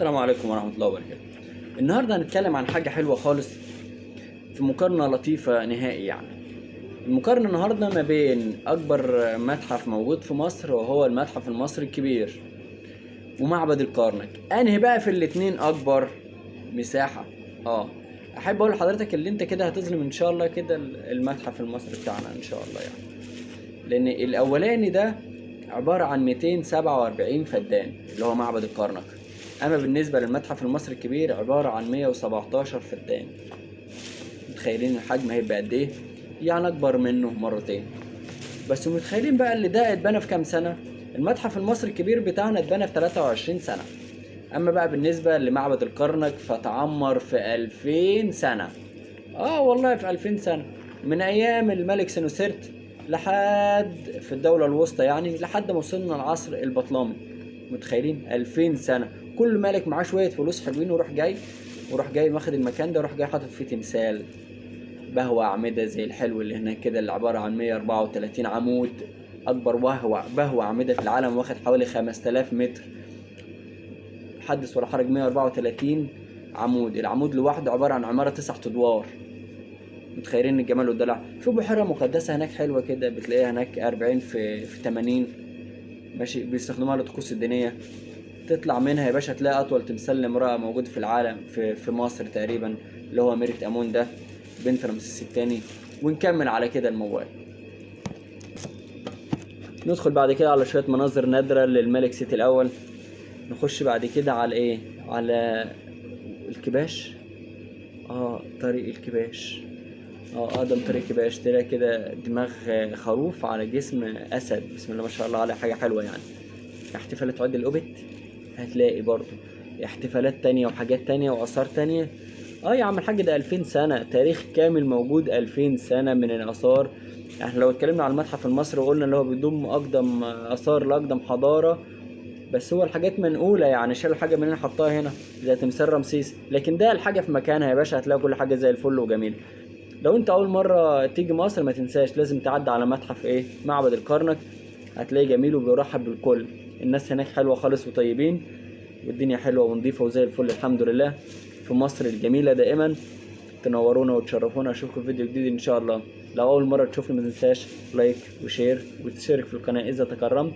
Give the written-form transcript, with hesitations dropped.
السلام عليكم ورحمة الله وبركاته. النهاردة هنتكلم عن حاجة حلوة خالص، في مقارنة لطيفة نهائي يعني. المقارنة النهاردة ما بين أكبر متحف موجود في مصر وهو المتحف المصري الكبير ومعبد الكرنك. أنهي بقى في الاتنين أكبر مساحة؟ أحب أقول لحضرتك اللي أنت كده هتظلم إن شاء الله كده المتحف المصري بتاعنا إن شاء الله يعني، لأن الأولاني ده عبارة عن 247 فدان اللي هو معبد الكرنك، اما بالنسبه للمتحف المصري الكبير عباره عن 117 فدان. متخيلين الحجم هيبقى قد ايه؟ يعني اكبر منه مرتين. بس متخيلين بقى اللي ده اتبنى في كام سنه؟ المتحف المصري الكبير بتاعنا اتبنى في 23 سنه، اما بقى بالنسبه لمعبد الكرنك فتعمر في 2000 سنه. والله في 2000 سنه، من ايام الملك سنوسرت لحد في الدوله الوسطى، يعني لحد ما وصلنا العصر البطلمي. متخيلين 2000 سنه، كل ملك معاه شويه فلوس حلوين وراح جاي واخد المكان ده وراح جاي حاطط فيه تمثال بهوى اعمده زي الحلو اللي هناك كده، اللي عباره عن 134 عمود، اكبر بهوى اعمده في العالم، واخد حوالي 5000 متر. حدث ولا حرج، 134 عمود، العمود لوحده عباره عن عماره 9 ادوار. متخيلين الجمال والدلع. في بحيره مقدسه هناك حلوه كده، بتلاقيها هناك 40 في 80 ماشي، بيستخدموها للطقوس الدينيه. تطلع منها يا باشا تلاقي اطول تمثال لامرأة موجود في العالم، في مصر تقريبا، اللي هو ميرت امون ده، بنت رمسيس الثاني. ونكمل على كده الموال. ندخل بعد كده على شوية مناظر نادرة للملك سيتي الاول. نخش بعد كده على ايه؟ على الكباش. طريق الكباش. اقدم طريق كباش، تلاقي كده دماغ خروف على جسم اسد، بسم الله ما شاء الله عليه، حاجة حلوة يعني. احتفالات عيد الأوبت هتلاقي برضو احتفالات تانية وحاجات تانية وآثار تانية. يا عم الحاج، ده 2000 سنة تاريخ كامل موجود، 2000 سنة من الآثار. احنا لو اتكلمنا على المتحف المصري وقلنا اللي هو بيضم أقدم آثار لأقدم حضارة، بس هو الحاجات منقولة يعني، شالوا حاجة من هنا حطها هنا زي تمثال رمسيس، لكن ده الحاجة في مكانها يا باشا، هتلاقي كل حاجة زي الفل وجميل. لو انت أول مرة تيجي مصر ما تنساش لازم تعدي على متحف معبد الكرنك، هتلاقيه جميل وبيرحب بالكل. الناس هناك حلوة خالص وطيبين، والدنيا حلوة ونضيفة وزي الفل الحمد لله. في مصر الجميلة دائما تنورونا وتشرفونا. اشوفكم في فيديو جديد ان شاء الله. لو اول مرة تشوفني ما تنساش لايك وشير وتشترك في القناة اذا تكرمت.